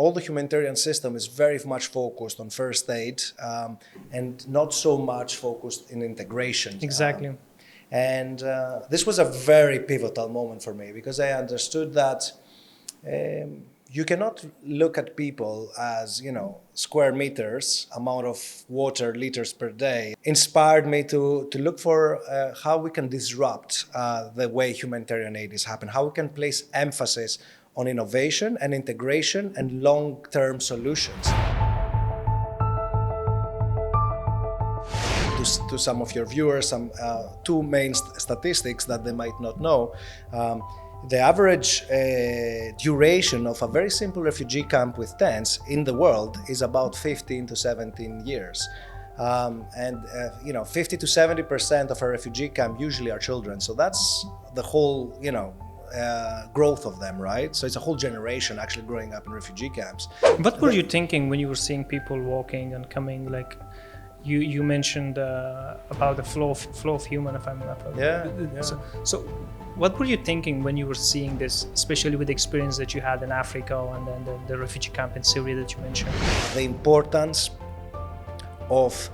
all the humanitarian system is very much focused on first aid and not so much focused in integration. Exactly. And this was a very pivotal moment for me because I understood that you cannot look at people as, square meters, amount of water, liters per day. Inspired me to look for how we can disrupt the way humanitarian aid is happening, how we can place emphasis on innovation and integration and long-term solutions. To some of your viewers, some two main statistics that they might not know. The average duration of a very simple refugee camp with tents in the world is about 15 to 17 years. 50 to 70% of a refugee camp usually are children. So that's the whole, growth of them, right? So it's a whole generation actually growing up in refugee camps. What were you thinking when you were seeing people walking and coming, like you mentioned about the flow of human, if I'm not wrong. Yeah. So what were you thinking when you were seeing this, especially with the experience that you had in Africa and then the refugee camp in Syria that you mentioned? The importance of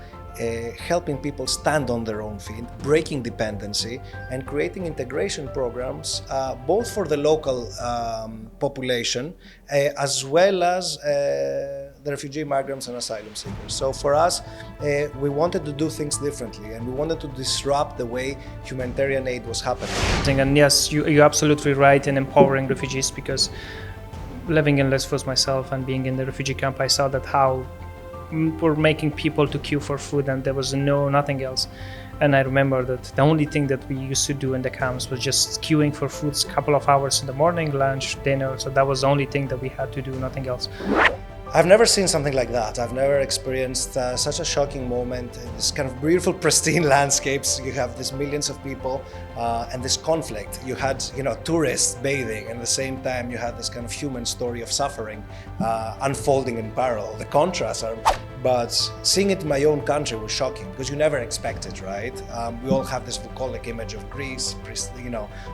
helping people stand on their own feet, breaking dependency, and creating integration programs, both for the local population, as well as the refugee migrants and asylum seekers. So for us, we wanted to do things differently, and we wanted to disrupt the way humanitarian aid was happening. And yes, you're absolutely right in empowering refugees, because living in Lesbos myself and being in the refugee camp, I saw that how were making people to queue for food, and there was nothing else. And I remember that the only thing that we used to do in the camps was just queuing for foods, a couple of hours in the morning, lunch, dinner. So that was the only thing that we had to do, nothing else. I've never seen something like that. I've never experienced such a shocking moment. This kind of beautiful, pristine landscapes. You have these millions of people and this conflict. You had, tourists bathing, and at the same time you had this kind of human story of suffering unfolding in parallel. The contrasts are, but seeing it in my own country was shocking because you never expect it, right? We all have this bucolic image of Greece,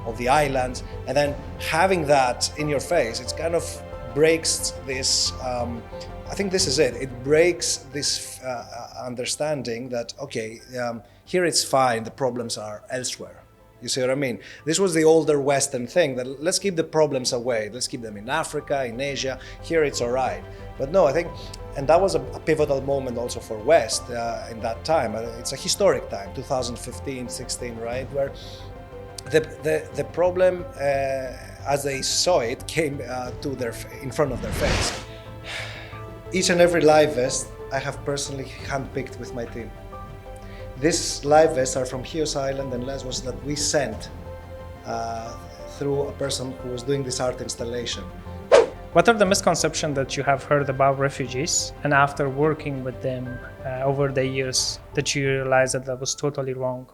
of the islands, and then having that in your face, it's kind of breaks this, I think this is it. It breaks this understanding that, okay, here it's fine, the problems are elsewhere. You see what I mean? This was the older Western thing that let's keep the problems away. Let's keep them in Africa, in Asia. Here it's all right. But no, I think, and that was a pivotal moment also for West in that time. It's a historic time, 2015, 16, right? Where the problem, as they saw it, came in front of their face. Each and every live vest I have personally handpicked with my team. These live vests are from Chios Island and Lesbos that we sent through a person who was doing this art installation. What are the misconceptions that you have heard about refugees, and after working with them over the years, that you realized that was totally wrong?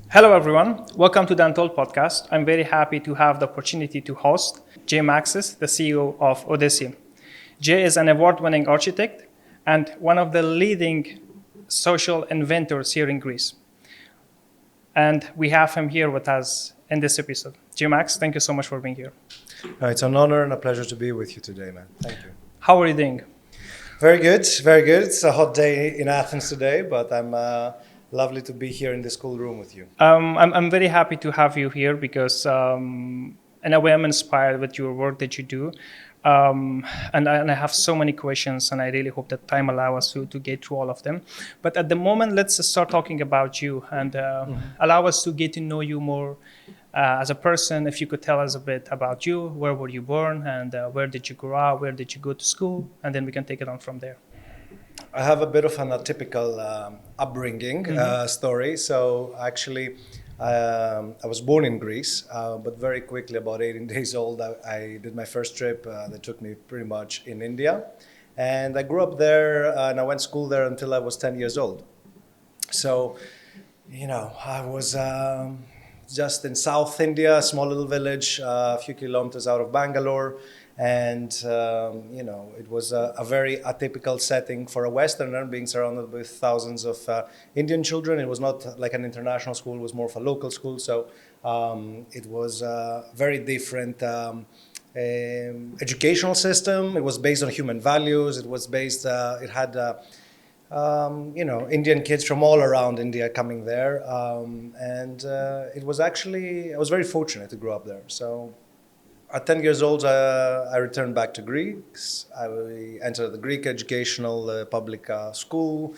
Hello everyone, welcome to the Untold podcast. I'm very happy to have the opportunity to host Jay Maxis, the CEO of Odyssey. Jay is an award-winning architect and one of the leading social inventors here in Greece. And we have him here with us in this episode. Jay Max, thank you so much for being here. It's an honor and a pleasure to be with you today, man. Thank you. How are you doing? Very good, very good. It's a hot day in Athens today, but I'm lovely to be here in this cool room with you. I'm very happy to have you here because in a way I'm inspired with your work that you do. And I have so many questions, and I really hope that time allows us to get through all of them. But at the moment, let's start talking about you and allow us to get to know you more as a person. If you could tell us a bit about you, where were you born, and where did you grow up, where did you go to school, and then we can take it on from there. I have a bit of an atypical upbringing story. So actually, I was born in Greece, but very quickly, about 18 days old, I did my first trip that took me pretty much in India. And I grew up there and I went to school there until I was 10 years old. So, I was just in South India, a small little village, a few kilometers out of Bangalore. And it was a very atypical setting for a Westerner, being surrounded with thousands of Indian children. It was not like an international school; it was more of a local school. So it was a very different educational system. It was based on human values. It was based. It had. Indian kids from all around India coming there, and it was actually, I was very fortunate to grow up there. So at 10 years old, I returned back to Greece. I entered the Greek educational public school.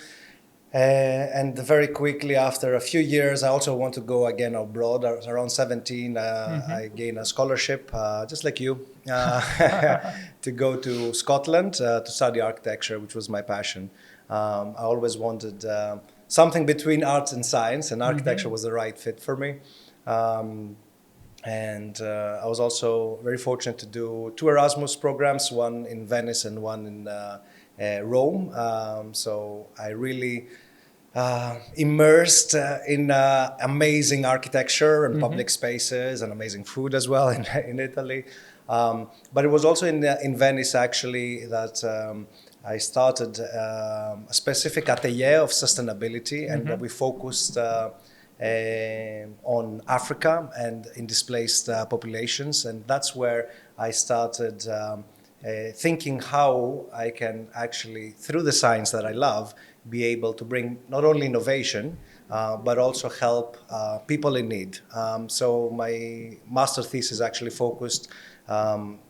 And very quickly, after a few years, I also want to go again abroad. I was around 17. I gained a scholarship, just like you, to go to Scotland to study architecture, which was my passion. I always wanted something between arts and science, and architecture was the right fit for me. And I was also very fortunate to do 2 Erasmus programs, one in Venice and one in Rome. So I really immersed in amazing architecture and public spaces and amazing food as well in Italy. But it was also in Venice, actually, that I started a specific atelier of sustainability, and we focused on Africa and in displaced populations. And that's where I started thinking how I can actually, through the science that I love, be able to bring not only innovation, but also help people in need. So my master thesis actually focused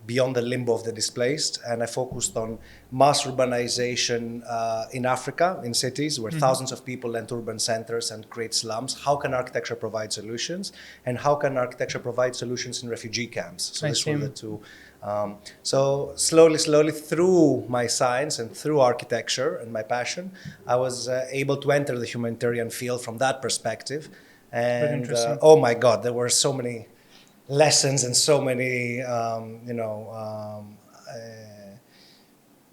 beyond the limbo of the displaced, and I focused on mass urbanization in Africa, in cities where thousands of people enter urban centers and create slums. How can architecture provide solutions, and how can architecture provide solutions in refugee camps? So these were the two. So slowly through my science and through architecture and my passion, I was able to enter the humanitarian field from that perspective. And oh my God, there were so many lessons and so many,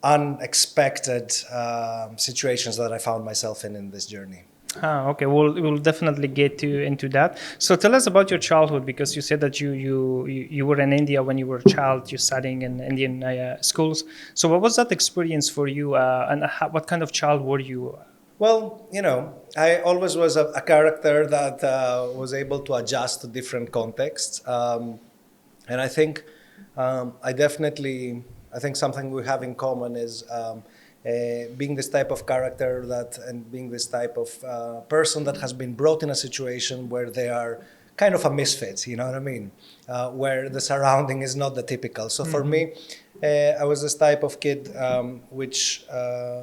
unexpected situations that I found myself in this journey. Okay, we'll definitely get into that. So tell us about your childhood, because you said that you were in India when you were a child. You're studying in Indian schools. So what was that experience for you, and what kind of child were you? Well, I always was a character that was able to adjust to different contexts, and I think I think something we have in common is. Being this type of character and being this type of person that has been brought in a situation where they are kind of a misfit, you know what I mean? Where the surrounding is not the typical. So for me, I was this type of kid which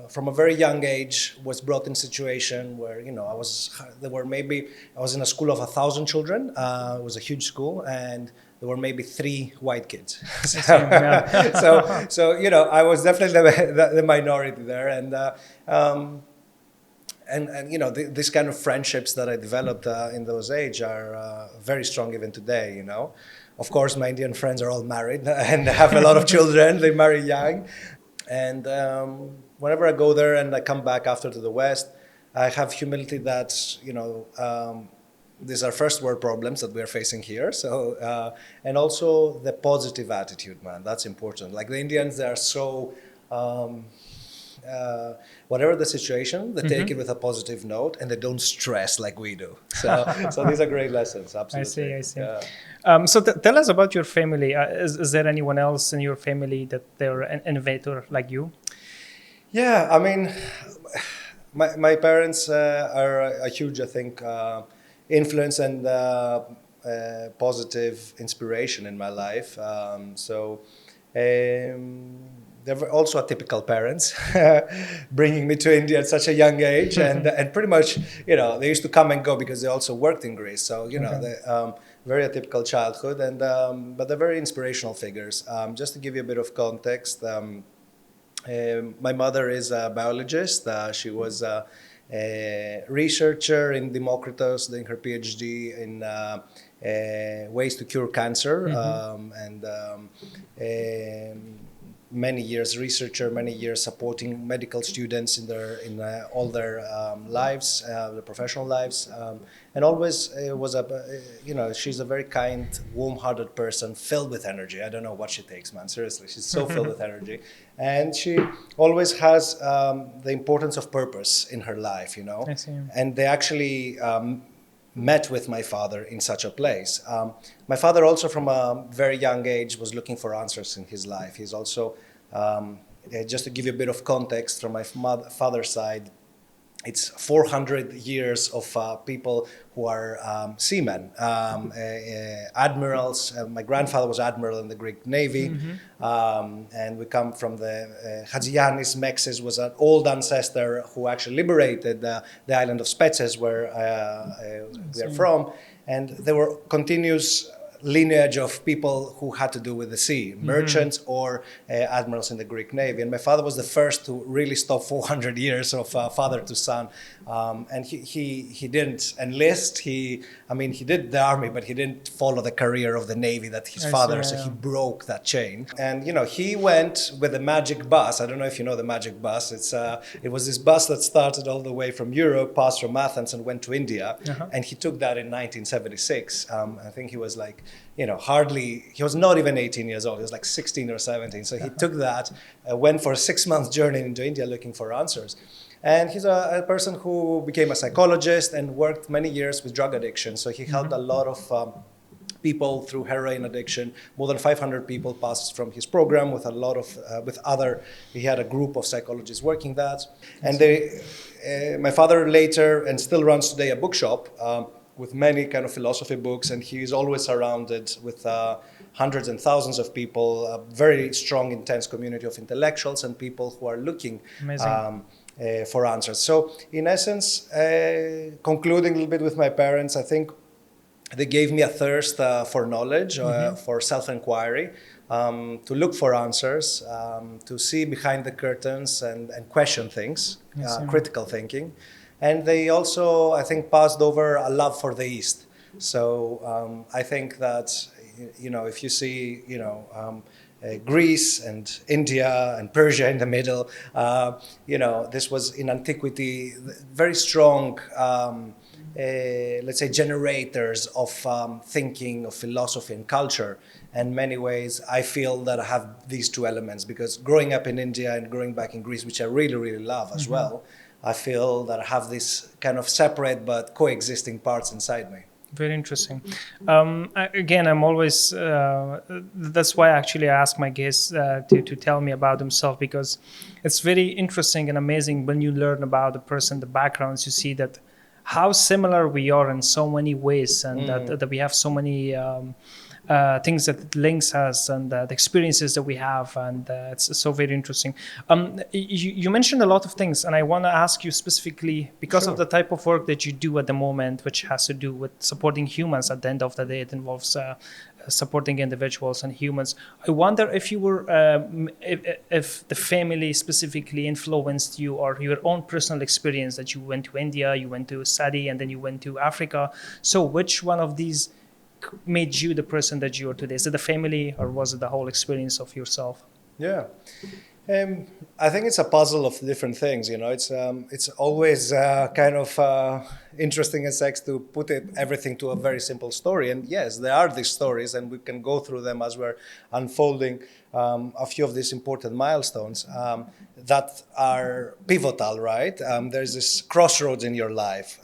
from a very young age was brought in a situation where, I was in a school of 1,000 children. It was a huge school, and there were maybe 3 white kids. So I was definitely the minority there. And these kind of friendships that I developed in those age are very strong even today, Of course, my Indian friends are all married and have a lot of children. They marry young. And whenever I go there and I come back after to the West, I have humility that, these are first world problems that we are facing here. So, and also the positive attitude, man, that's important. Like the Indians, they are so, whatever the situation, they take it with a positive note and they don't stress like we do. So these are great lessons, absolutely. I see. Yeah. So tell us about your family. Is there anyone else in your family that they're an innovator like you? Yeah, I mean, my parents are a huge, I think, influence and positive inspiration in my life. They were also atypical parents, bringing me to India at such a young age, and pretty much, they used to come and go because they also worked in Greece. So, they, very atypical childhood, but they're very inspirational figures. Just to give you a bit of context, my mother is a biologist. She was a researcher in Democritus, doing her PhD in ways to cure cancer, many years researcher, many years supporting medical students in all their lives, their professional lives, and always was she's a very kind, warm-hearted person, filled with energy. I don't know what she takes, man. Seriously, she's so filled with energy, and she always has the importance of purpose in her life, I see. And they actually met with my father in such a place. My father also from a very young age was looking for answers in his life. He's also, just to give you a bit of context from my father's side, it's 400 years of people who are seamen, admirals. My grandfather was admiral in the Greek Navy, and we come from the Jai Mexis was an old ancestor who actually liberated the island of Spetses, where we are from, and there were continuous lineage of people who had to do with the sea, merchants or admirals in the Greek Navy. And my father was the first to really stop 400 years of father to son. And he didn't enlist. He did the army, but he didn't follow the career of the Navy that his father, so he broke that chain. And, he went with the magic bus. I don't know if you know the magic bus. It was this bus that started all the way from Europe, passed from Athens and went to India. And he took that in 1976. I think he was like, he was not even 18 years old. He was like 16 or 17. So he took that, went for a 6-month journey into India looking for answers. And he's a person who became a psychologist and worked many years with drug addiction. So he helped a lot of people through heroin addiction. More than 500 people passed from his program with a lot of, he had a group of psychologists working that. And my father later, and still runs today, a bookshop with many kind of philosophy books, and he's always surrounded with hundreds and thousands of people, a very strong, intense community of intellectuals and people who are looking for answers. So in essence, concluding a little bit with my parents, I think they gave me a thirst for knowledge, for self-inquiry, to look for answers, to see behind the curtains and question things, critical thinking. And they also, I think, passed over a love for the East. So I think that, if you see, Greece and India and Persia in the middle, this was in antiquity very strong, let's say, generators of thinking, of philosophy and culture. In many ways, I feel that I have these two elements, because growing up in India and growing back in Greece, which I really, really love as well, I feel that I have this kind of separate but coexisting parts inside me. Very interesting. Again, I'm always, that's why actually I ask my guests to tell me about themselves, because it's very interesting and amazing when you learn about the person, the backgrounds, you see that how similar we are in so many ways, and that we have so many things that links us, and the experiences that we have, and it's so very interesting. You mentioned a lot of things, and I want to ask you specifically, because of the type of work that you do at the moment, which has to do with supporting humans. At the end of the day, it involves supporting individuals and humans. I wonder if you were, if the family specifically influenced you, or your own personal experience, that you went to India, you went to study, and then you went to Africa. So which one of these made you the person that you are today? Is it the family, or was it the whole experience of yourself? Yeah. I think it's a puzzle of different things. It's always kind of interesting and sex to put everything to a very simple story. And yes, there are these stories, and we can go through them as we're unfolding a few of these important milestones that are pivotal, right? There's this crossroads in your life,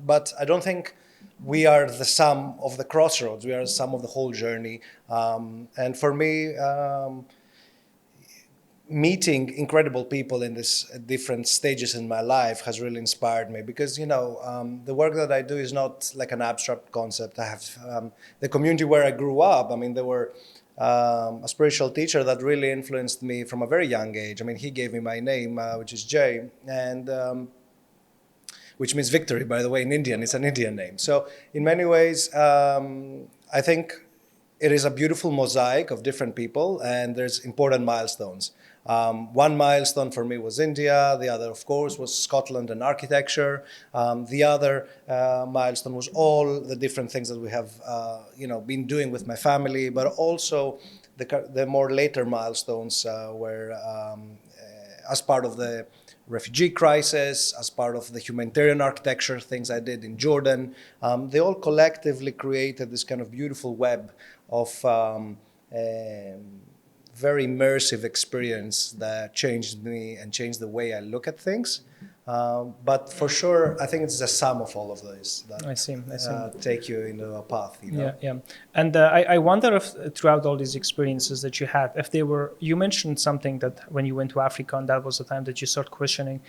but I don't think we are the sum of the crossroads. We are the sum of the whole journey. And for me, meeting incredible people in these different stages in my life has really inspired me, because, the work that I do is not like an abstract concept. I have the community where I grew up. There were a spiritual teacher that really influenced me from a very young age. He gave me my name, which is Jay, and which means victory, by the way, in Indian. It's an Indian name. So in many ways, I think it is a beautiful mosaic of different people, and there's important milestones. One milestone for me was India. The other, of course, was Scotland and architecture. The other milestone was all the different things that we have, been doing with my family, but also the more later milestones were as part of the refugee crisis, as part of the humanitarian architecture things I did in Jordan. They all collectively created this kind of beautiful web of very immersive experience that changed me and changed the way I look at things. But for sure, I think it's the sum of all of those that I see. take you into a path. You know? Yeah. And I wonder if throughout all these experiences that you had, if they were, you mentioned something that when you went to Africa and that was the time that you start questioning.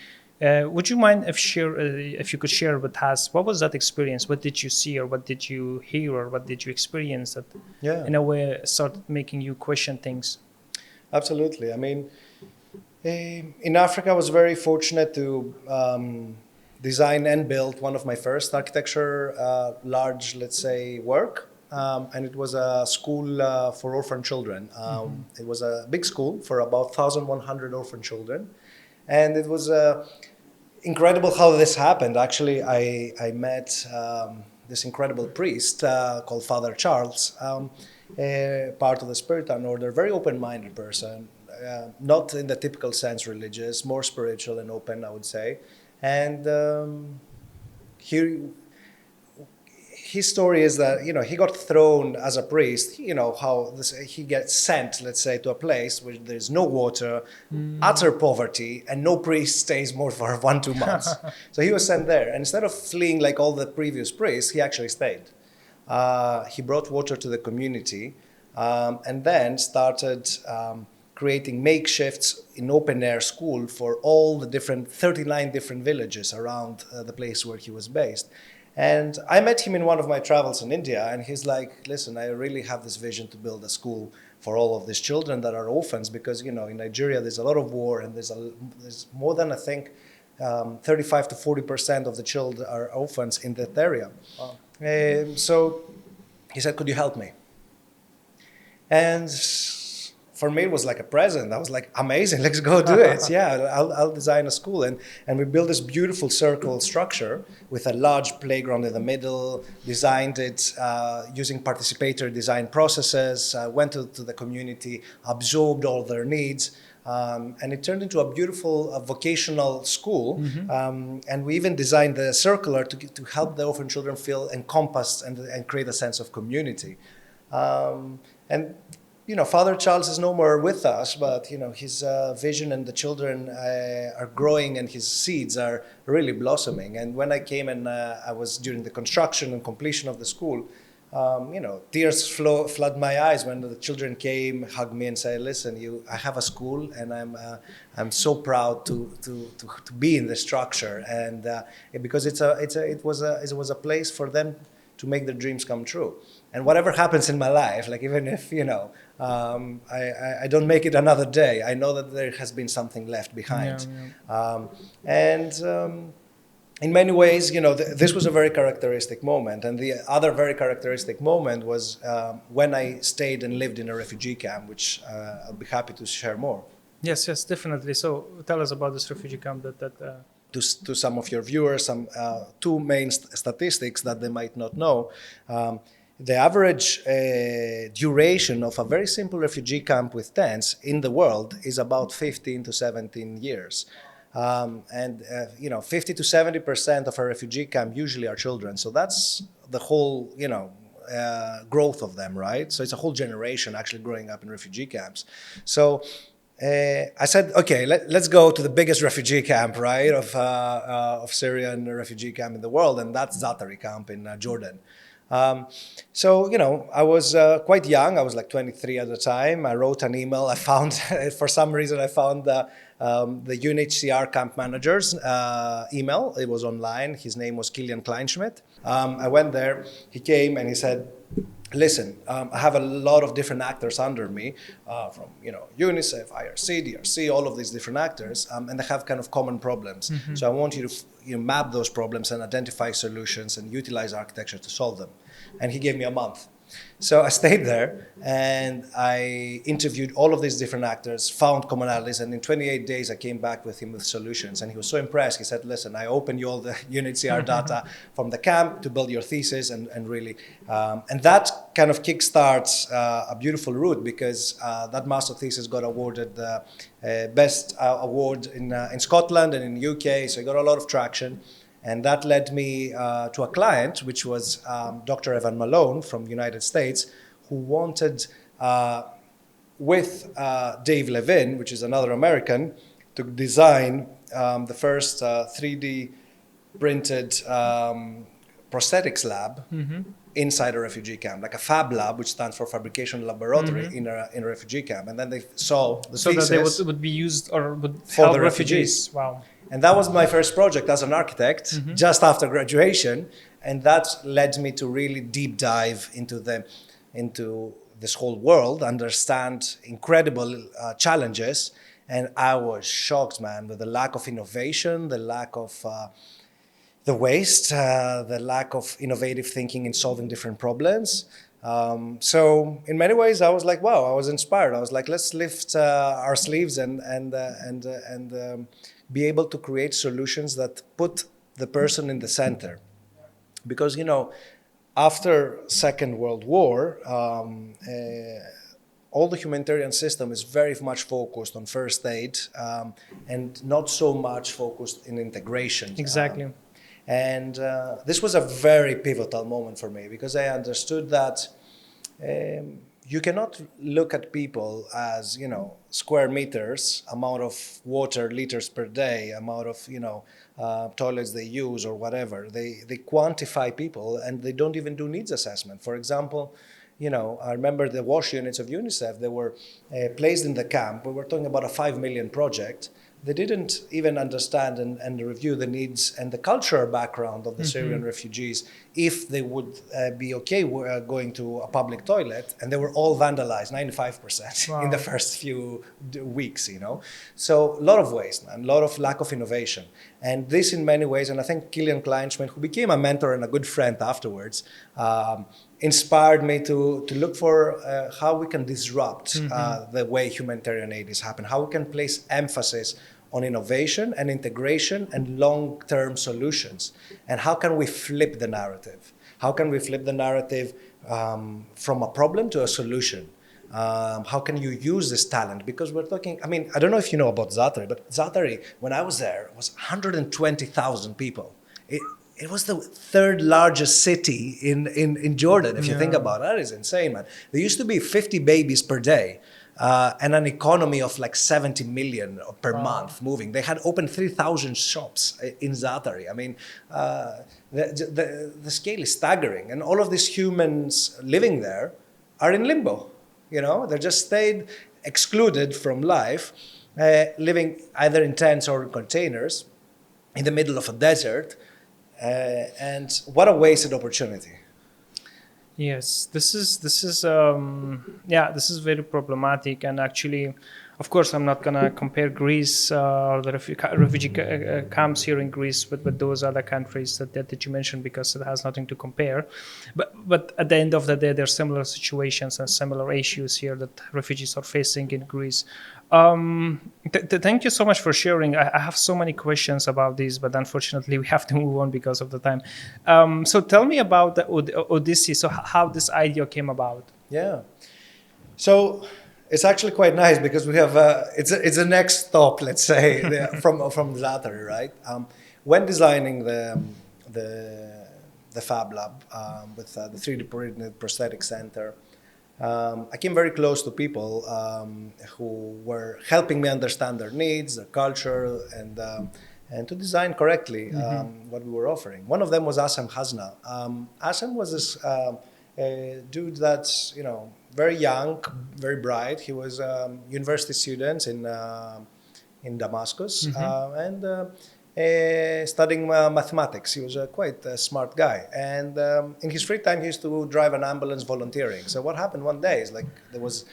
Would you mind if you could share with us, what was that experience? What did you see, or what did you hear, or what did you experience that in a way started making you question things? Absolutely. I mean, in Africa, I was very fortunate to design and build one of my first architecture large, let's say, work. And it was a school for orphan children. It was a big school for about 1,100 orphan children. And it was incredible how this happened. Actually, I met this incredible priest called Father Charles, part of the Spiritan order, very open-minded person. Not in the typical sense religious, more spiritual and open, I would say. And his story is that, he got thrown as a priest, how he gets sent, let's say, to a place where there's no water, utter poverty, and no priest stays more for 1-2 months. So he was sent there. And instead of fleeing like all the previous priests, he actually stayed. He brought water to the community and then started creating makeshifts in open air school for all the 39 different villages around the place where he was based. And I met him in one of my travels in India, and he's like, listen, I really have this vision to build a school for all of these children that are orphans, because, in Nigeria, there's a lot of war, and there's more than, I think, 35 to 40% of the children are orphans in that area. Wow. So he said, could you help me? And for me, it was like a present. I was like, amazing, let's go do it. Yeah, I'll design a school. And we built this beautiful circle structure with a large playground in the middle, designed it using participatory design processes, went to the community, absorbed all their needs. And it turned into a beautiful vocational school. And we even designed the circular to help the orphan children feel encompassed and create a sense of community. Father Charles is no more with us, but his vision and the children are growing, and his seeds are really blossoming. And when I came and I was during the construction and completion of the school, tears flood my eyes when the children came, hugged me, and said, "Listen, I have a school, and I'm so proud to be in the structure." And because it was a place for them to make their dreams come true. And whatever happens in my life, like even if I don't make it another day, I know that there has been something left behind. In many ways, this was a very characteristic moment. And the other very characteristic moment was when I stayed and lived in a refugee camp, which I'll be happy to share more. Yes, definitely. So tell us about this refugee camp To some of your viewers, some two main statistics that they might not know. The average duration of a very simple refugee camp with tents in the world is about 15 to 17 years. 50 to 70% of a refugee camp usually are children. So that's the whole, growth of them, right? So it's a whole generation actually growing up in refugee camps. So I said, okay, let's go to the biggest refugee camp, right, of Syrian refugee camp in the world, and that's Zaatari camp in Jordan. I was quite young. I was like 23 at the time. I wrote an email. I found, for some reason, the UNHCR camp manager's email. It was online. His name was Kilian Kleinschmidt. I went there. He came and he said, listen, I have a lot of different actors under me from, UNICEF, IRC, DRC, all of these different actors, and they have kind of common problems. So I want you to map those problems and identify solutions and utilize architecture to solve them. And he gave me a month. So I stayed there and I interviewed all of these different actors, found commonalities, and in 28 days I came back with him with solutions. And he was so impressed. He said, listen, I opened you all the UNHCR data from the camp to build your thesis and really, and that kind of kickstarts a beautiful route because that master thesis got awarded the best award in Scotland and in the UK. So it got a lot of traction. And that led me to a client, which was Dr. Evan Malone from the United States, who wanted, with Dave Levin, which is another American, to design the first 3D printed prosthetics lab inside a refugee camp, like a fab lab, which stands for fabrication laboratory in a refugee camp. And then they saw the thesis that they would be used or would for help the refugees. Wow. And that was my first project as an architect, just after graduation, and that led me to really deep dive into this whole world, understand incredible challenges, and I was shocked, man, with the lack of innovation, the lack of the waste, the lack of innovative thinking in solving different problems. So in many ways, I was like, wow, I was inspired. I was like, let's lift our sleeves and be able to create solutions that put the person in the center. Because, after Second World War, all the humanitarian system is very much focused on first aid and not so much focused in integration. Exactly. And this was a very pivotal moment for me because I understood that you cannot look at people as, square meters, amount of water, liters per day, amount of, toilets they use or whatever. They quantify people and they don't even do needs assessment. For example, I remember the WASH units of UNICEF, they were placed in the camp. We were talking about a 5 million project. They didn't even understand and review the needs and the cultural background of the Syrian refugees if they would be okay going to a public toilet, and they were all vandalized, 95% in the first few weeks, So a lot of waste, man, a lot of lack of innovation. And this in many ways, and I think Killian Kleinschmidt, who became a mentor and a good friend afterwards, inspired me to look for how we can disrupt the way humanitarian aid is happening, how we can place emphasis on innovation and integration and long-term solutions. And how can we flip the narrative? How can we flip the narrative from a problem to a solution? How can you use this talent? Because we're talking, I don't know if you know about Zaatari, but Zaatari, when I was there, was 120,000 people. It was the third largest city in Jordan, if you think about it. That is insane, man. There used to be 50 babies per day. And an economy of like 70 million per month moving. They had opened 3,000 shops in Zaatari. The scale is staggering. And all of these humans living there are in limbo. They're just stayed excluded from life, living either in tents or in containers in the middle of a desert. And what a wasted opportunity. Yes, this is very problematic, and actually, of course, I'm not gonna compare Greece or the refugee camps here in Greece with those other countries that you mentioned, because it has nothing to compare. But at the end of the day, there are similar situations and similar issues here that refugees are facing in Greece. Thank you so much for sharing. I have so many questions about this, but unfortunately we have to move on because of the time. So tell me about the Odyssey. So how this idea came about? Yeah. So it's actually quite nice because we have it's a next stop, let's say, from Zaatari, right? When designing the Fab Lab with the 3D printed prosthetic center, I came very close to people who were helping me understand their needs, their culture, and to design correctly what we were offering. One of them was Asem Hasna. Asem was this dude that's very young, very bright. He was a university student in Damascus and studying mathematics. He was quite a smart guy. And in his free time, he used to drive an ambulance volunteering. So what happened one day is there was,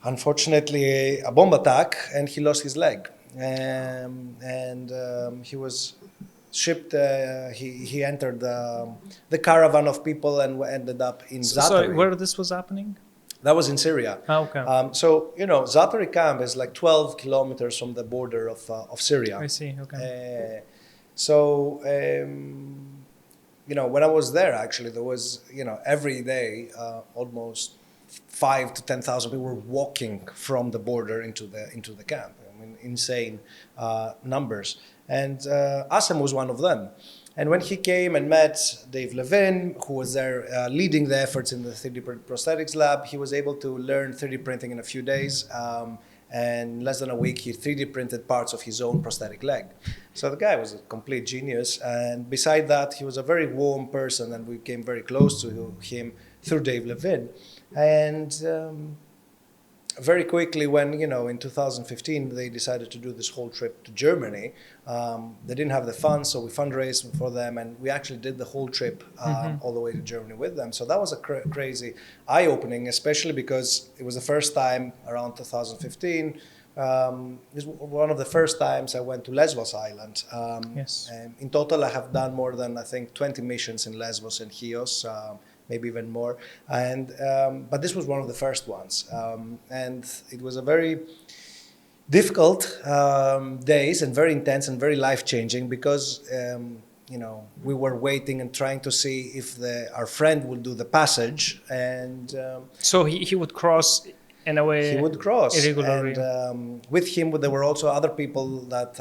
unfortunately, a bomb attack, and he lost his leg. And he was shipped. He entered the caravan of people and ended up in Zaatari. Sorry, where this was happening? That was in Syria. Ah, okay. So Zaatari camp is like 12 kilometers from the border of Syria. I see. Okay. When I was there, actually, there was every day almost 5 to 10,000 people were walking from the border into the camp. I mean, insane numbers. And Assem was one of them. And when he came and met Dave Levin, who was there leading the efforts in the 3D prosthetics lab, he was able to learn 3D printing in a few days. And in less than a week, he 3D printed parts of his own prosthetic leg. So the guy was a complete genius. And beside that, he was a very warm person, and we came very close to him through Dave Levin. And very quickly, when in 2015 they decided to do this whole trip to Germany, they didn't have the funds, so we fundraised for them, and we actually did the whole trip all the way to Germany with them. So that was a crazy eye-opening, especially because it was the first time around 2015. It was one of the first times I went to Lesbos Island. Yes. And in total, I have done more than, I think, 20 missions in Lesbos and Chios. Maybe even more, but this was one of the first ones, and it was a very difficult days and very intense and very life-changing because we were waiting and trying to see if our friend would do the passage, and so he would cross in a way. He would cross irregularly. and with him there were also other people that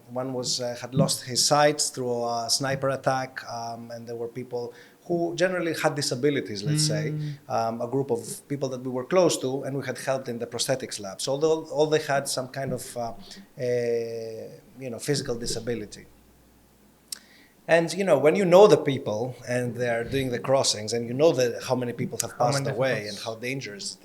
one was had lost his sight through a sniper attack, and there were people who generally had disabilities, let's say, a group of people that we were close to and we had helped in the prosthetics lab. So all they had some kind of physical disability. And when you know the people and they're doing the crossings and how many people have passed away and how dangerous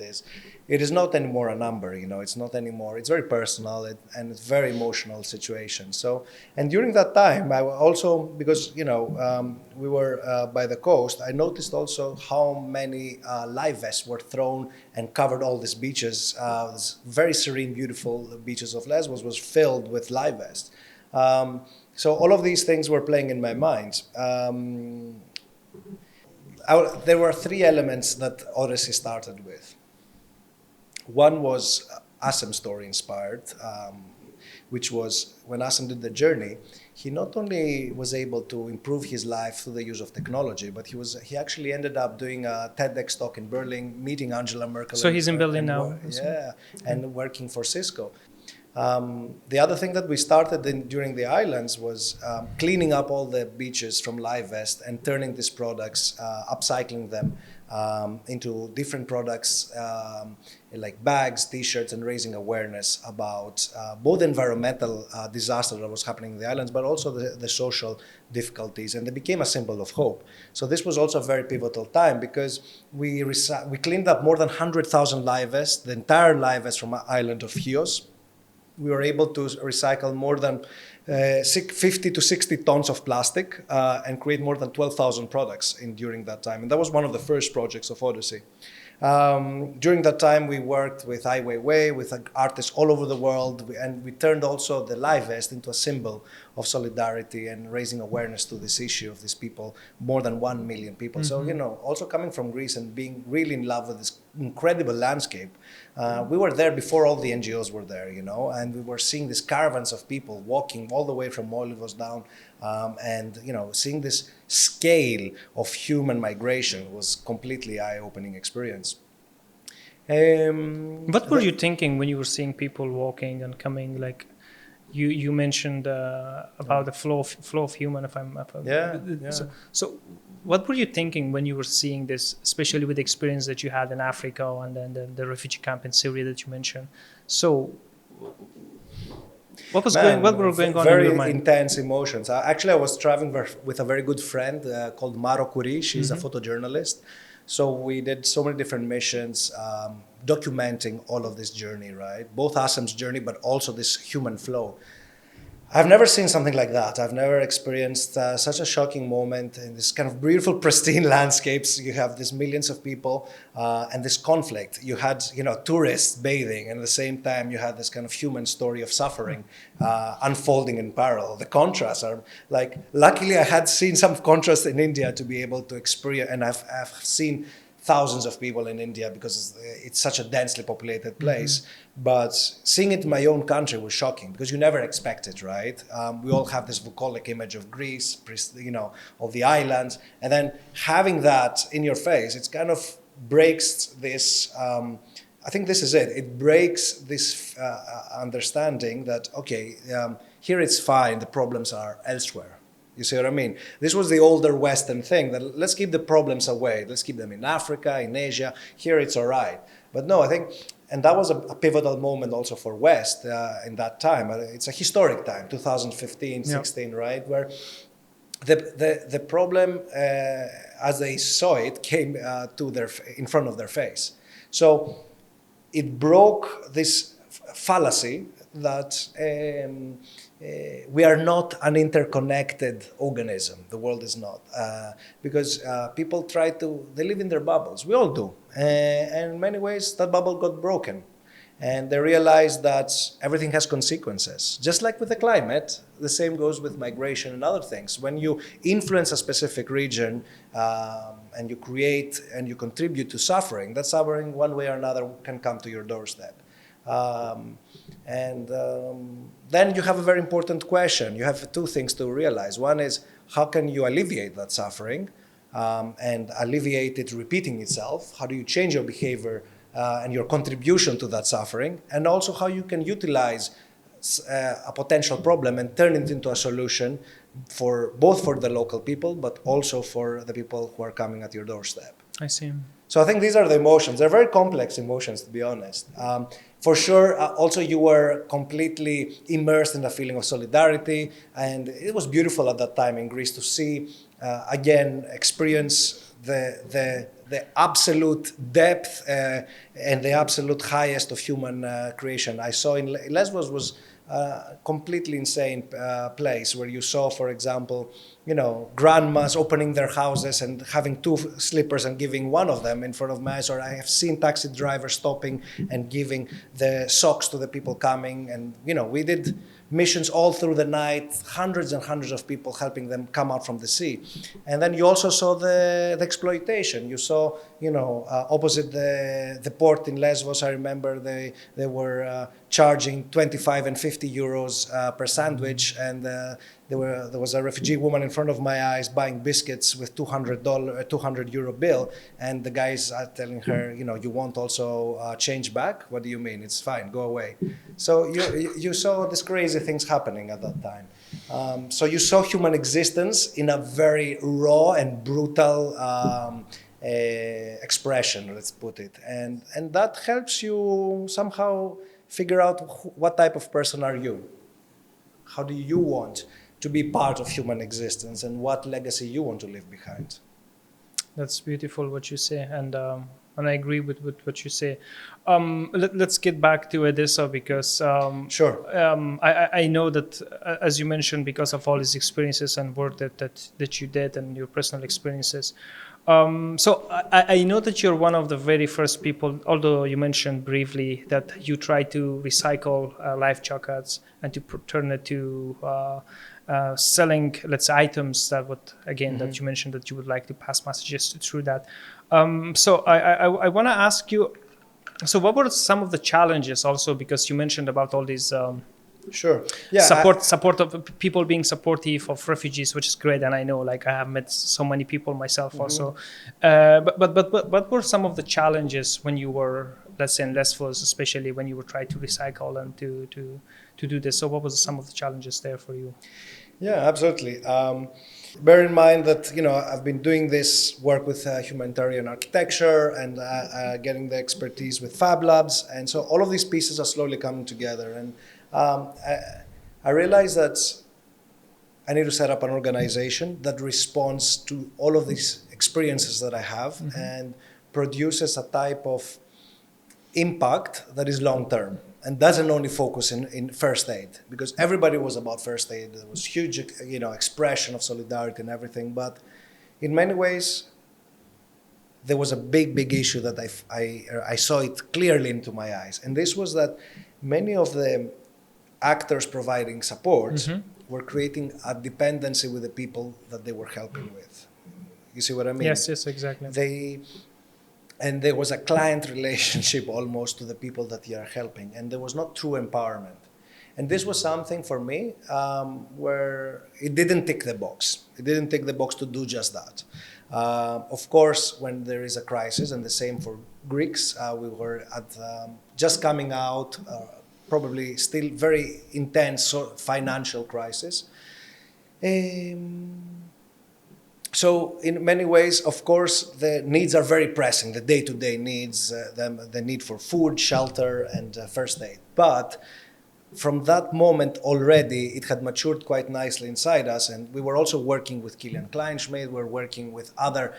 it is not anymore a number. It's not anymore. It's very personal and it's very emotional situation. So, and during that time, I also, because we were by the coast, I noticed also how many live vests were thrown and covered all these beaches. This very serene, beautiful beaches of Lesbos was filled with live vests. So all of these things were playing in my mind. There were three elements that Odyssey started with. One was Assem's story inspired, which was when Assem did the journey, he not only was able to improve his life through the use of technology, but he actually ended up doing a TEDx talk in Berlin, meeting Angela Merkel. So he's in Berlin now. Yeah, and working for Cisco. The other thing that we started during the islands was cleaning up all the beaches from live vest and turning these products, upcycling them into different products like bags, t-shirts, and raising awareness about both environmental disaster that was happening in the islands, but also the social difficulties, and they became a symbol of hope. So this was also a very pivotal time because we cleaned up more than 100,000 live vests, the entire live vest from the island of Chios. We were able to recycle more than 50 to 60 tons of plastic and create more than 12,000 products during that time. And that was one of the first projects of Odyssey. During that time, we worked with Ai Weiwei, with artists all over the world, and we turned also the live vest into a symbol of solidarity and raising awareness to this issue of these people, more than 1 million people. Mm-hmm. So, also coming from Greece and being really in love with this incredible landscape, we were there before all the NGOs were there, and we were seeing these caravans of people walking all the way from Olivos down, and, seeing this scale of human migration was completely eye-opening experience. What were you thinking when you were seeing people walking and coming? Like you mentioned about the flow of human. So what were you thinking when you were seeing this, especially with the experience that you had in Africa and then the refugee camp in Syria that you mentioned? So what were going on in your mind? Very intense emotions. Actually, I was traveling with a very good friend called Maro Kuri. She's a photojournalist. So we did so many different missions, documenting all of this journey, right? Both Assem's journey, but also this human flow. I've never seen something like that. I've never experienced such a shocking moment in this kind of beautiful, pristine landscapes. You have these millions of people and this conflict. You had, tourists bathing, and at the same time, you had this kind of human story of suffering unfolding in parallel. The contrasts are like, luckily, I had seen some contrast in India to be able to experience, and I've seen thousands of people in India because it's such a densely populated place. But seeing it in my own country was shocking because you never expect it, right? We all have this bucolic image of Greece, of the islands. And then having that in your face, it kind of breaks this, I think this is it. It breaks this understanding that, okay, here it's fine, the problems are elsewhere. You see what I mean? This was the older Western thing that let's keep the problems away. Let's keep them in Africa, in Asia. Here it's all right. But no, I think, and that was a pivotal moment also for West in that time. It's a historic time, 2015, 16, right? Where the problem, as they saw it, came in front of their face. So it broke this fallacy that we are not an interconnected organism. The world is not. Because people they live in their bubbles. We all do. And in many ways, that bubble got broken. And they realized that everything has consequences. Just like with the climate, the same goes with migration and other things. When you influence a specific region and you create and you contribute to suffering, that suffering one way or another can come to your doorstep. Then you have a very important question. You have two things to realize. One is, how can you alleviate that suffering and alleviate it repeating itself? How do you change your behavior and your contribution to that suffering? And also how you can utilize a potential problem and turn it into a solution both for the local people, but also for the people who are coming at your doorstep. I see. So I think these are the emotions. They're very complex emotions, to be honest. For sure, also you were completely immersed in the feeling of solidarity, and it was beautiful at that time in Greece to see, experience the absolute depth and the absolute highest of human creation. I saw in Lesbos was a completely insane place where you saw, for example, grandmas opening their houses and having two slippers and giving one of them in front of my eyes. Or I have seen taxi drivers stopping and giving the socks to the people coming. And, we did missions all through the night, hundreds and hundreds of people helping them come out from the sea. And then you also saw the exploitation. You saw, opposite the port in Lesbos, I remember they were charging 25 and 50 euros per sandwich. And there was a refugee woman in front of my eyes buying biscuits with €200 bill. And the guys are telling her, you want also change back? What do you mean? It's fine, go away. So you saw these crazy things happening at that time. So you saw human existence in a very raw and brutal expression, let's put it. And that helps you somehow figure out what type of person are you? How do you want to be part of human existence, and what legacy you want to leave behind? That's beautiful what you say, and I agree with what you say. Let's get back to Odyssey because sure. I know that, as you mentioned, because of all these experiences and work that you did and your personal experiences. So I know that you're one of the very first people, although you mentioned briefly that you try to recycle life jackets and to turn it to selling, let's say, items that that you mentioned that you would like to pass messages through that. So I want to ask you, so what were some of the challenges also, because you mentioned about all these sure. Yeah, support of people being supportive of refugees, which is great, and I know, I have met so many people myself also. But what were some of the challenges when you were, let's say, in Lesbos, especially when you were trying to recycle and to do this? So what was some of the challenges there for you? Yeah, absolutely. Bear in mind that I've been doing this work with humanitarian architecture and getting the expertise with Fab Labs, and so all of these pieces are slowly coming together. And I realized that I need to set up an organization that responds to all of these experiences that I have and produces a type of impact that is long-term. and doesn't only focus in first aid, because everybody was about first aid. There was huge, expression of solidarity and everything, but in many ways, there was a big issue that I saw it clearly into my eyes, and this was that many of the actors providing support were creating a dependency with the people that they were helping with. You see what I mean? Yes, exactly. And there was a client relationship almost to the people that you are helping, and there was not true empowerment. And this was something for me where it didn't tick the box. It didn't tick the box to do just that. Of course, when there is a crisis, and the same for Greeks, we were at just coming out, probably still very intense financial crisis. So in many ways, of course, the needs are very pressing, the day-to-day needs, the need for food, shelter, and first aid. But from that moment already, it had matured quite nicely inside us, and we were also working with Kilian Kleinschmidt. We were working with other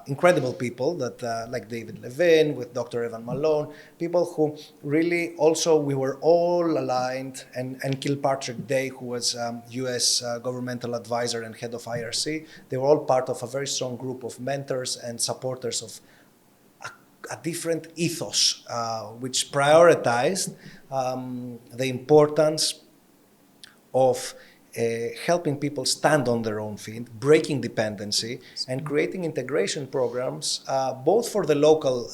incredible people that, like David Levin, with Dr. Evan Malone, people who really also, we were all aligned, and Kilpatrick Day, who was US governmental advisor and head of IRC, they were all part of a very strong group of mentors and supporters of a different ethos, which prioritized the importance of helping people stand on their own feet, breaking dependency, and creating integration programs, both for the local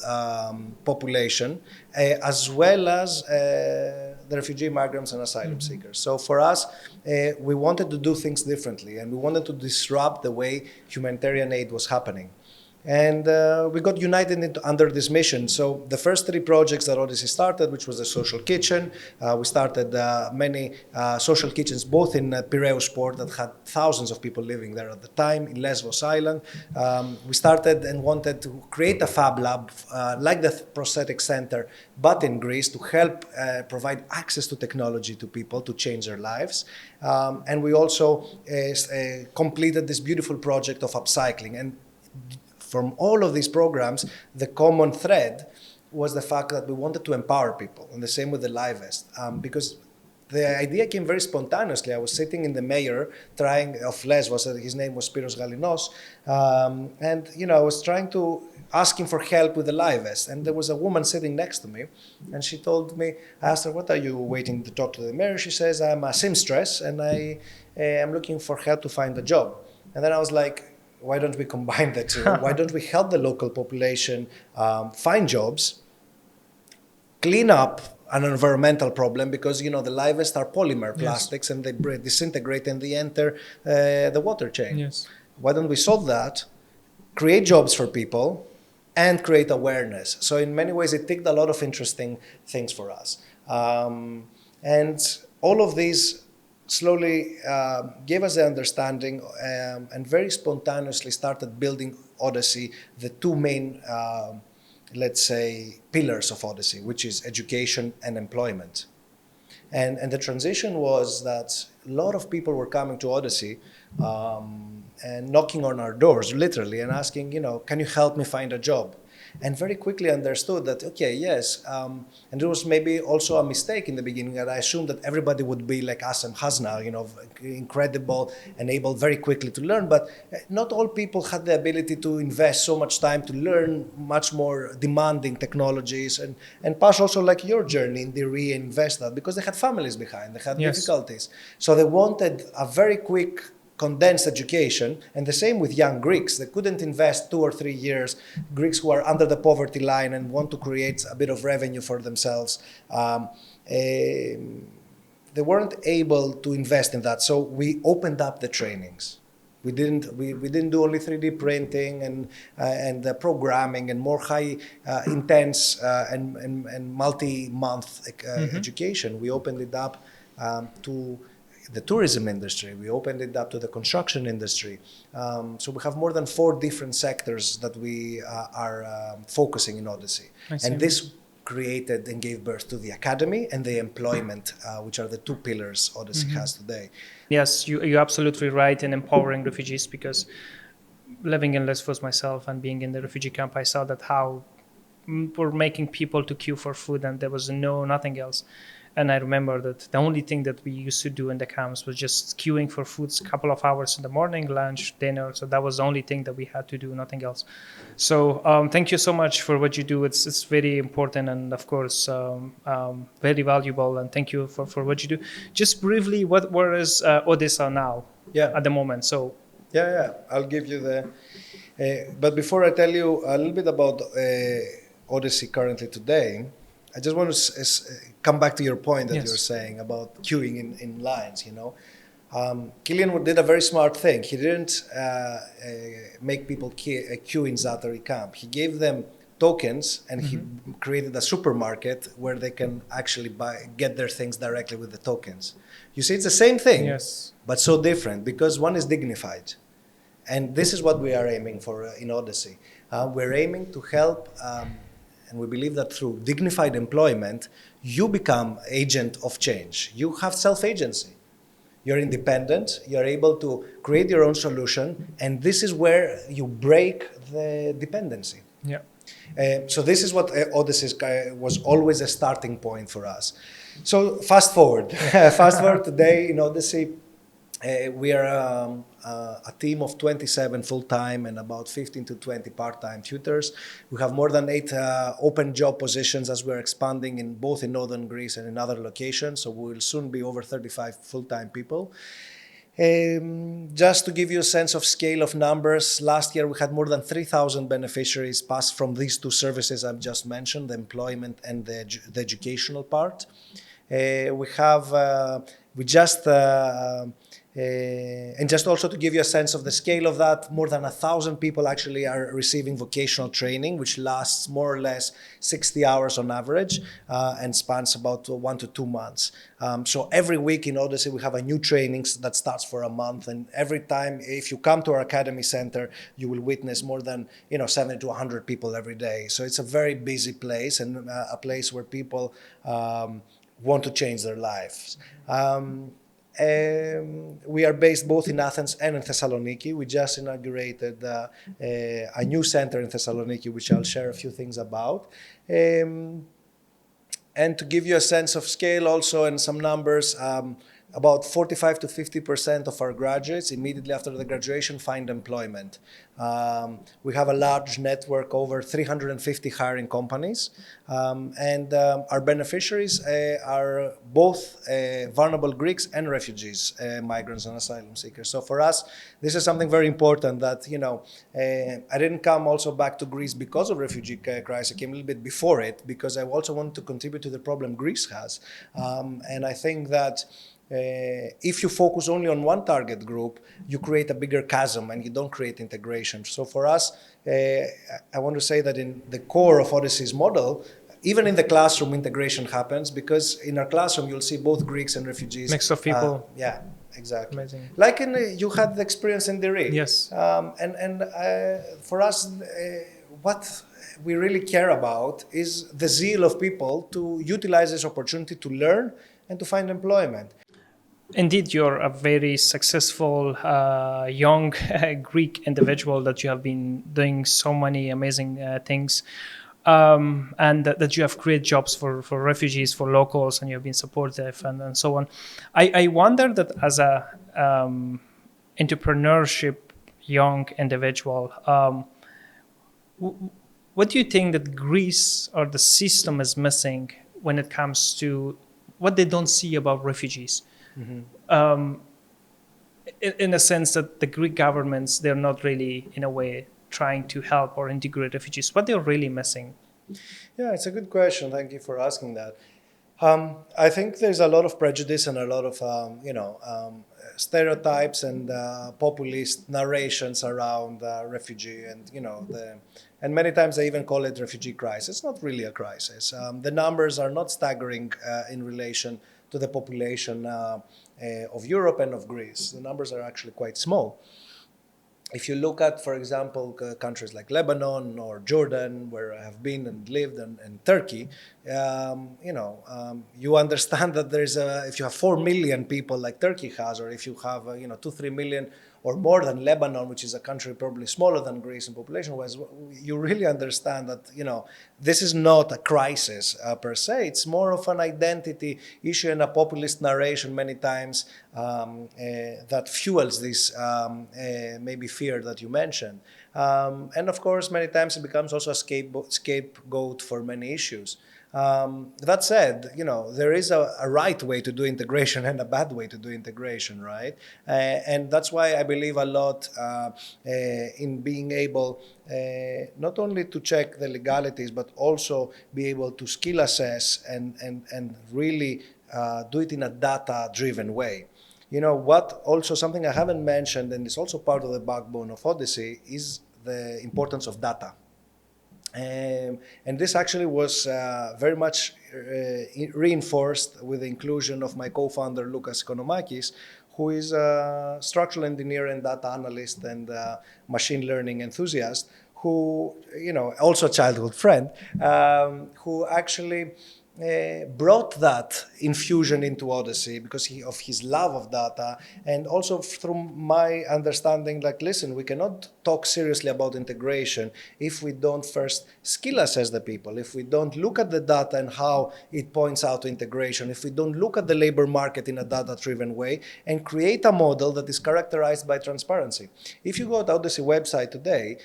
population, as well as the refugee migrants and asylum seekers. So for us, we wanted to do things differently, and we wanted to disrupt the way humanitarian aid was happening. And we got united under this mission. So the first 3 projects that Odyssey started, which was the social kitchen, we started many social kitchens, both in Piraeus port that had thousands of people living there at the time, in Lesbos Island. We started and wanted to create a fab lab like the prosthetic center, but in Greece, to help provide access to technology to people to change their lives. And we also completed this beautiful project of upcycling. And from all of these programs, the common thread was the fact that we wanted to empower people, and the same with the Live Vest, because the idea came very spontaneously. I was sitting in the mayor of Lesbos, his name was Spiros Galinos, and I was trying to ask him for help with the Live Vest, and there was a woman sitting next to me, and she told me, I asked her, what are you waiting to talk to the mayor? She says, I'm a seamstress, and I am looking for help to find a job. And then I was like, why don't we combine the two? Why don't we help the local population find jobs, clean up an environmental problem, because the Live Vests are polymer plastics, and they disintegrate and they enter the water chain. Yes. Why don't we solve that, create jobs for people, and create awareness? So in many ways, it ticked a lot of interesting things for us. And all of these slowly gave us the understanding and very spontaneously started building Odyssey, the 2 main, let's say, pillars of Odyssey, which is education and employment. And the transition was that a lot of people were coming to Odyssey and knocking on our doors, literally, and asking, can you help me find a job? And very quickly understood that, okay, yes, and there was maybe also a mistake in the beginning, that I assumed that everybody would be like Asem Hasna, incredible and able very quickly to learn, but not all people had the ability to invest so much time to learn much more demanding technologies and pass also like your journey, they reinvest that because they had families behind, they had difficulties. So they wanted a very quick condensed education, and the same with young Greeks. They couldn't invest 2 or 3 years. Greeks who are under the poverty line and want to create a bit of revenue for themselves, they weren't able to invest in that. So we opened up the trainings. We didn't do only 3D printing and programming and more high intense and multi-month education. We opened it up to the tourism industry. We opened it up to the construction industry. So we have more than 4 different sectors that we are focusing in Odyssey. And this created and gave birth to the academy and the employment, which are the 2 pillars Odyssey has today. Yes, you're absolutely right in empowering refugees, because living in Lesbos myself and being in the refugee camp, I saw that how were making people to queue for food, and there was nothing else. And I remember that the only thing that we used to do in the camps was just queuing for foods a couple of hours in the morning, lunch, dinner. So that was the only thing that we had to do, nothing else. So thank you so much for what you do. It's very important and, of course, very valuable. And thank you for what you do. Just briefly, where is Odyssey now at the moment? So yeah, I'll give you the... but before I tell you a little bit about Odyssey currently today, I just want to come back to your point that you're saying about queuing in lines, you know. Killian did a very smart thing. He didn't make people queue in Zatari camp. He gave them tokens and he created a supermarket where they can actually get their things directly with the tokens. You see, it's the same thing, but so different because one is dignified. And this is what we are aiming for in Odyssey. We're aiming to help, and we believe that through dignified employment, you become agent of change. You have self-agency. You're independent, you're able to create your own solution, and this is where you break the dependency. Yeah. So this is what Odyssey was always a starting point for us. So fast forward. Fast forward today in Odyssey, we are a team of 27 full-time and about 15 to 20 part-time tutors. We have more than 8 open job positions as we're expanding in both in northern Greece and in other locations. So we will soon be over 35 full-time people. Just to give you a sense of scale of numbers, last year we had more than 3,000 beneficiaries pass from these two services I've just mentioned, the employment and the educational part. And just also to give you a sense of the scale of that, more than 1,000 people actually are receiving vocational training, which lasts more or less 60 hours on average and spans about 1 to 2 months. So every week in Odyssey, we have a new training that starts for a month. And every time, if you come to our academy center, you will witness more than 70 to 100 people every day. So it's a very busy place and a place where people want to change their lives. We are based both in Athens and in Thessaloniki. We just inaugurated a new center in Thessaloniki, which I'll share a few things about. And to give you a sense of scale also and some numbers, about 45 to 50% of our graduates immediately after the graduation find employment. We have a large network, over 350 hiring companies, and our beneficiaries are both vulnerable Greeks and refugees, migrants and asylum seekers. So for us, this is something very important that, I didn't come also back to Greece because of refugee crisis. I came a little bit before it because I also wanted to contribute to the problem Greece has. And I think that if you focus only on one target group, you create a bigger chasm and you don't create integration. So for us, I want to say that in the core of Odyssey's model, even in the classroom, integration happens because in our classroom, you'll see both Greeks and refugees. Mix of people. Yeah, exactly. Amazing. Like you had the experience in Diri. Yes. And for us, what we really care about is the zeal of people to utilize this opportunity to learn and to find employment. Indeed, you're a very successful young Greek individual that you have been doing so many amazing things, and that you have created jobs for refugees, for locals, and you have been supportive and so on. I wonder that as a entrepreneurship young individual, what do you think that Greece or the system is missing when it comes to what they don't see about refugees? Mm-hmm. In a sense that the Greek governments, they're not really, in a way, trying to help or integrate refugees. What they're really missing? Yeah, it's a good question. Thank you for asking that. I think there's a lot of prejudice and a lot of, stereotypes and populist narrations around refugee and, and many times they even call it refugee crisis. It's not really a crisis. The numbers are not staggering in relation to the population of Europe and of Greece. The numbers are actually quite small. If you look at, for example, countries like Lebanon or Jordan, where I have been and lived, and Turkey, you understand that if you have 4 million people like Turkey has, or if you have, 2-3 million or more than Lebanon, which is a country probably smaller than Greece in population-wise, you really understand that, this is not a crisis per se. It's more of an identity issue and a populist narration many times that fuels this maybe fear that you mentioned. And of course, many times it becomes also a scapegoat for many issues. That said, there is a right way to do integration and a bad way to do integration, right? And that's why I believe a lot in being able not only to check the legalities, but also be able to skill assess and really do it in a data-driven way. What also something I haven't mentioned, and is also part of the backbone of Odyssey, is the importance of data. And this actually was very much reinforced with the inclusion of my co-founder, Lucas Economakis, who is a structural engineer and data analyst and machine learning enthusiast, who, also a childhood friend, who actually brought that infusion into Odyssey because of his love of data, and also through my understanding, like, listen, we cannot talk seriously about integration if we don't first skill assess the people, if we don't look at the data and how it points out to integration, if we don't look at the labor market in a data-driven way and create a model that is characterized by transparency. If you go to Odyssey website today,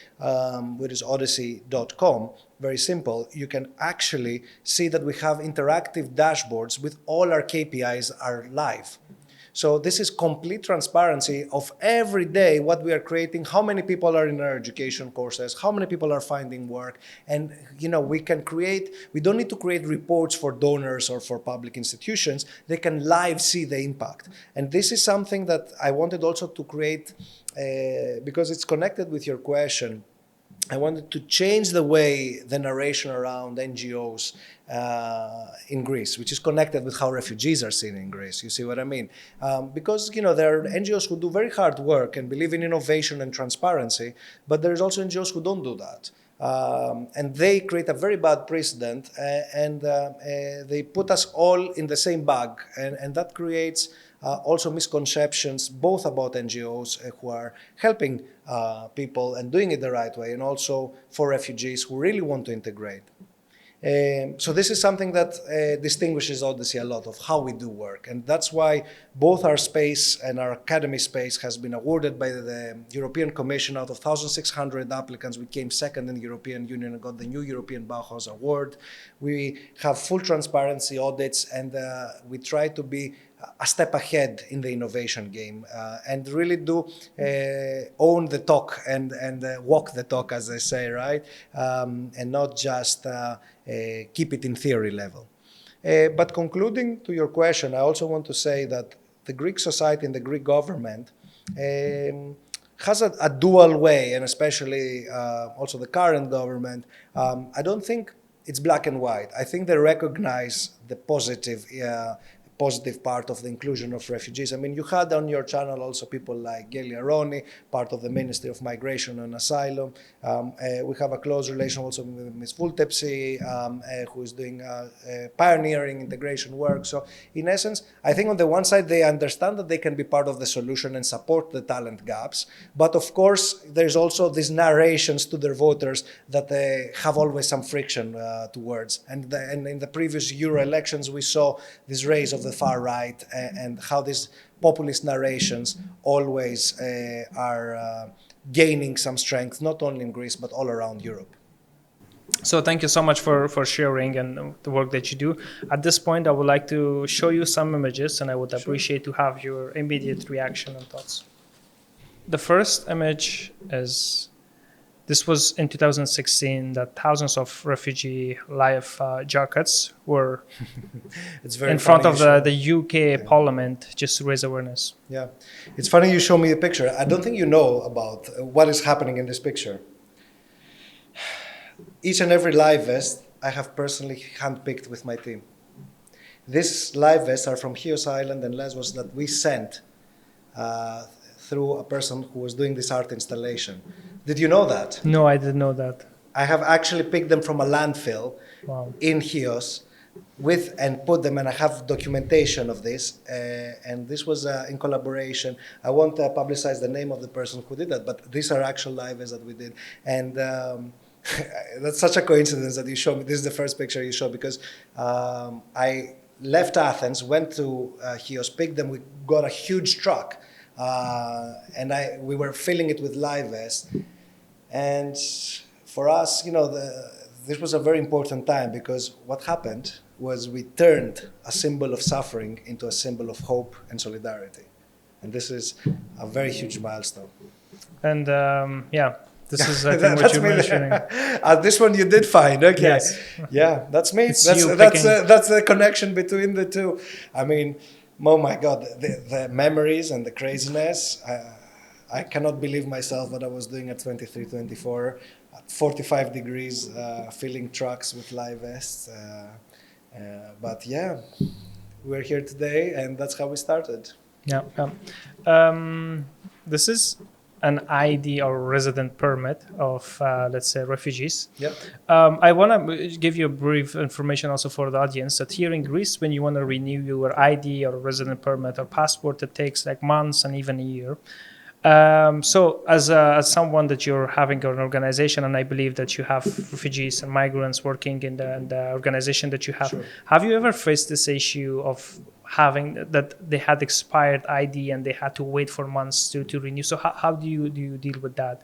which is odyssey.com, very simple, you can actually see that we have interactive dashboards with all our KPIs are live. So this is complete transparency of every day what we are creating, how many people are in our education courses, how many people are finding work. And we don't need to create reports for donors or for public institutions. They can live see the impact. And this is something that I wanted also to create because it's connected with your question. I wanted to change the way the narration around NGOs in Greece, which is connected with how refugees are seen in Greece. You see what I mean? Because there are NGOs who do very hard work and believe in innovation and transparency, but there's also NGOs who don't do that. And they create a very bad precedent, and they put us all in the same bag, and that creates also misconceptions both about NGOs who are helping people and doing it the right way, and also for refugees who really want to integrate. So this is something that distinguishes Odyssey a lot of how we do work. And that's why both our space and our academy space has been awarded by the European Commission. Out of 1,600 applicants, we came second in the European Union and got the new European Bauhaus Award. We have full transparency audits, and we try to be a step ahead in the innovation game and really do own the talk and walk the talk, as they say, right? And not just keep it in theory level. But concluding to your question, I also want to say that the Greek society and the Greek government has a dual way, and especially also the current government. I don't think it's black and white. I think they recognize the positive part of the inclusion of refugees. I mean, you had on your channel also people like Geli Aroni, part of the Ministry of Migration and Asylum. We have a close relation also with Ms. Vultepsi, who is doing pioneering integration work. So in essence, I think on the one side, they understand that they can be part of the solution and support the talent gaps. But of course, there's also these narrations to their voters that they have always some friction towards. And in the previous Euro elections, we saw this race of the far right and how these populist narrations always are gaining some strength, not only in Greece, but all around Europe. So thank you so much for sharing and the work that you do. At this point, I would like to show you some images, and I would appreciate to have your immediate reaction and thoughts. The first image is, this was in 2016, that thousands of refugee life jackets were in front of the UK Parliament just to raise awareness. Yeah, it's funny you show me a picture. I don't think you know about what is happening in this picture. Each and every live vest I have personally handpicked with my team. These live vests are from Chios Island and Lesbos that we sent through a person who was doing this art installation. Did you know that? No, I didn't know that. I have actually picked them from a landfill Wow. in Chios, with and put them, and I have documentation of this, and this was in collaboration. I won't publicize the name of the person who did that, but these are actual lives that we did, and that's such a coincidence that you show me. This is the first picture you show, because I left Athens, went to Chios, picked them. We got a huge truck, and we were filling it with live vests, and for us, this was a very important time, because what happened was we turned a symbol of suffering into a symbol of hope and solidarity. And this is a very huge milestone. And this is, I think, what you're mentioning. This one you did find, okay. Yes. Yeah, that's me. It's That's the connection between the two. I mean, oh my God, the memories and the craziness. I cannot believe myself what I was doing at 23, 24, at 45 degrees, filling trucks with live vests. But yeah, we're here today, and that's how we started. Yeah. This is an ID or resident permit of, let's say, refugees. Yep. I want to give you a brief information also for the audience that here in Greece, when you want to renew your ID or resident permit or passport, it takes like months and even a year. So as someone that you're having an organization, and I believe that you have refugees and migrants working in the organization that you have, Sure. Have you ever faced this issue of having that they had expired ID and they had to wait for months to renew? So how do you deal with that?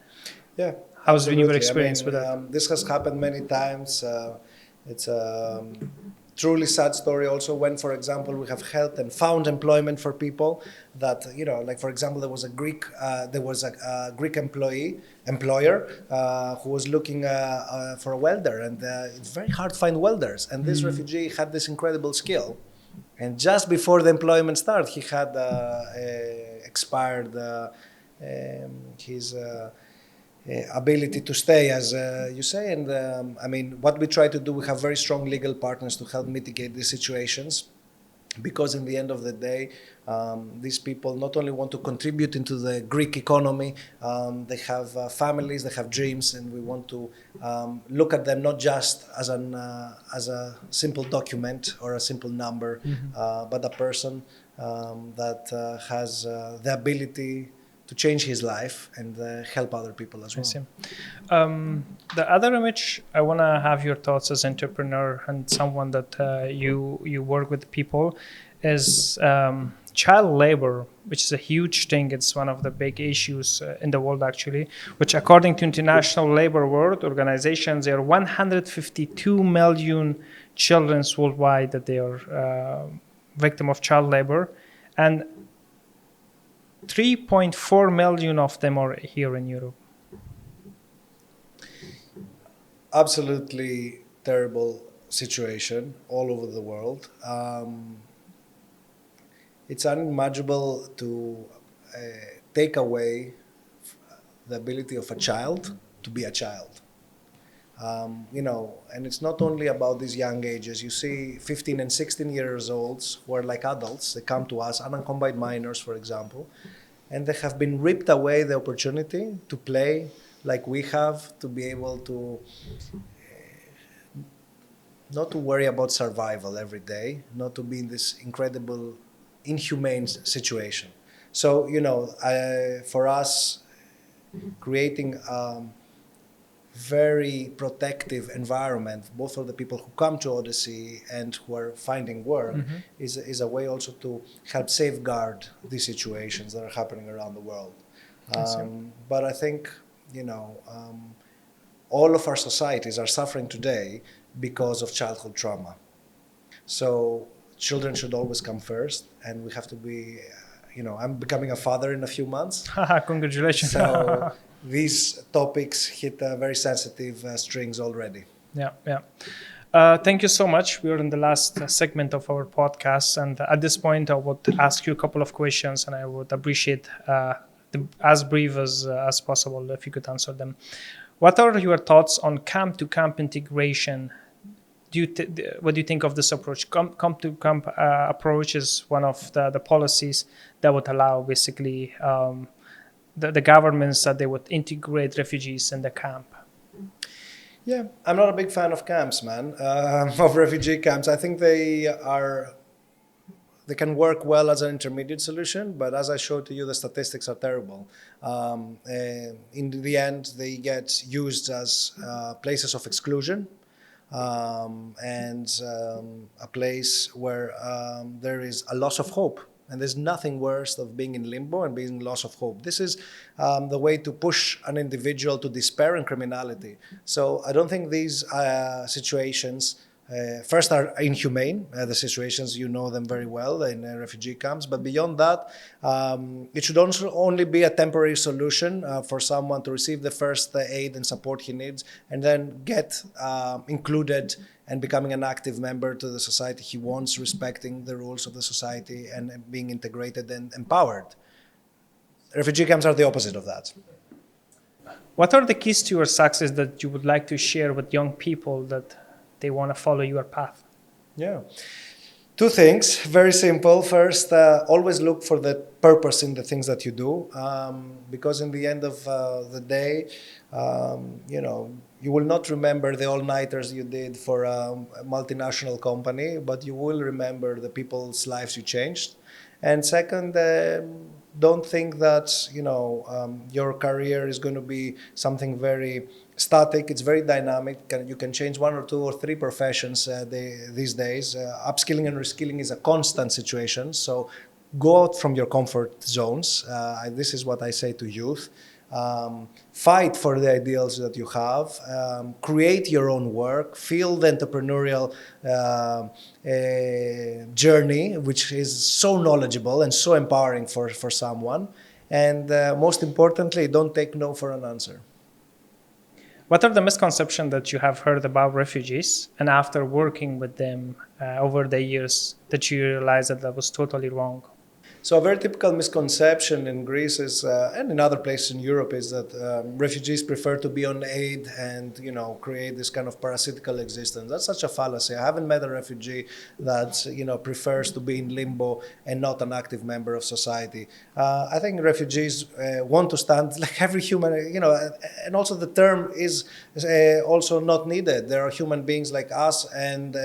Yeah. How's been your absolutely. experience with that? This has happened many times. It's a truly sad story also when, for example, we have helped and found employment for people that, like, for example, there was a Greek employer who was looking for a welder, and it's very hard to find welders. And this refugee had this incredible skill. And just before the employment started, he had expired his ability to stay, as you say. And what we try to do, we have very strong legal partners to help mitigate these situations, because in the end of the day, these people not only want to contribute into the Greek economy, they have families, they have dreams, and we want to look at them not just as a simple document or a simple number, but a person that has the ability to change his life and help other people as well. I see. The other image, I want to have your thoughts as entrepreneur and someone that you work with people, is child labor, which is a huge thing. It's one of the big issues in the world, actually, which according to International Labor World Organization, there are 152 million children worldwide that they are victim of child labor, and 3.4 million of them are here in Europe. Absolutely terrible situation all over the world. It's unimaginable to take away the ability of a child to be a child. And it's not only about these young ages. You see 15 and 16 years olds who are like adults. They come to us, unaccompanied minors, for example, and they have been ripped away the opportunity to play like we have, to be able to not to worry about survival every day, not to be in this incredible, inhumane situation. So, for us, creating very protective environment, both for the people who come to Odyssey and who are finding work, is a way also to help safeguard these situations that are happening around the world. But I think, all of our societies are suffering today because of childhood trauma. So children should always come first, and we have to be, I'm becoming a father in a few months. Congratulations. So these topics hit very sensitive strings already. Yeah. Thank you so much. We are in the last segment of our podcast, and at this point, I would ask you a couple of questions, and I would appreciate as brief as possible if you could answer them. What are your thoughts on camp-to-camp integration? What do you think of this approach? Camp-to-camp approach is one of the policies that would allow basically the governments that they would integrate refugees in the camp. Yeah, I'm not a big fan of camps, man, of refugee camps. I think they can work well as an intermediate solution, but as I showed to you, the statistics are terrible. In the end, they get used as places of exclusion, and a place where there is a loss of hope. And there's nothing worse of being in limbo and being loss of hope. This is the way to push an individual to despair and criminality. So I don't think these situations first are inhumane, the situations, you know them very well in refugee camps, but beyond that, it should also only be a temporary solution for someone to receive the first aid and support he needs, and then get included and becoming an active member to the society he wants, respecting the rules of the society and being integrated and empowered. Refugee camps are the opposite of that. What are the keys to your success that you would like to share with young people that they want to follow your path? Yeah. Two things, very simple. First, always look for the purpose in the things that you do, because in the end of the day, you will not remember the all-nighters you did for a multinational company, but you will remember the people's lives you changed. And second, don't think that your career is going to be something very static. It's very dynamic. You can change one or two or three professions these days. Upskilling and reskilling is a constant situation. So go out from your comfort zones. This is what I say to youth. Fight for the ideals that you have. Create your own work. Feel the entrepreneurial journey, which is so knowledgeable and so empowering for someone. And most importantly, don't take no for an answer. What are the misconceptions that you have heard about refugees, and after working with them over the years, that you realized that was totally wrong? So a very typical misconception in Greece is, and in other places in Europe, is that refugees prefer to be on aid and create this kind of parasitical existence. That's such a fallacy. I haven't met a refugee that prefers to be in limbo and not an active member of society. I think refugees want to stand like every human, and also the term is also not needed. There are human beings like us, and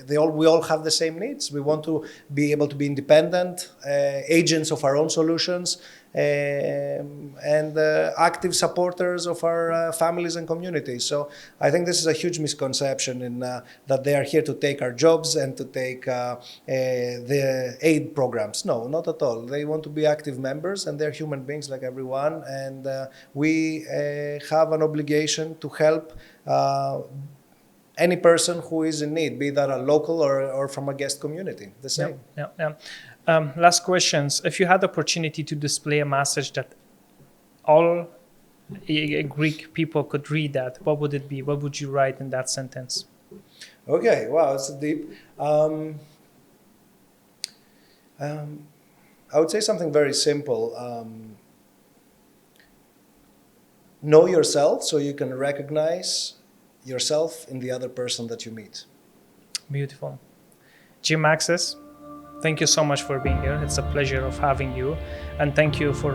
we all have the same needs. We want to be able to be independent, agents of our own solutions, and active supporters of our families and communities. So I think this is a huge misconception in that they are here to take our jobs and to take the aid programs. No, not at all. They want to be active members, and they're human beings like everyone, and we have an obligation to help any person who is in need, be that a local or from a guest community. The same. Yeah. Last questions. If you had the opportunity to display a message that all Greek people could read, what would it be? What would you write in that sentence? Okay, wow, it's deep. I would say something very simple. Know yourself so you can recognize yourself in the other person that you meet. Beautiful. Jay Maxis, thank you so much for being here. It's a pleasure of having you, and thank you for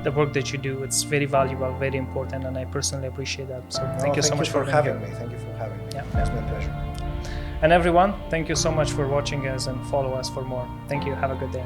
the work that you do. It's very valuable, very important, and I personally appreciate that. So thank you so much for having me. Thank you for having me. Yeah. It's been a pleasure. And everyone, thank you so much for watching us, and follow us for more. Thank you. Have a good day.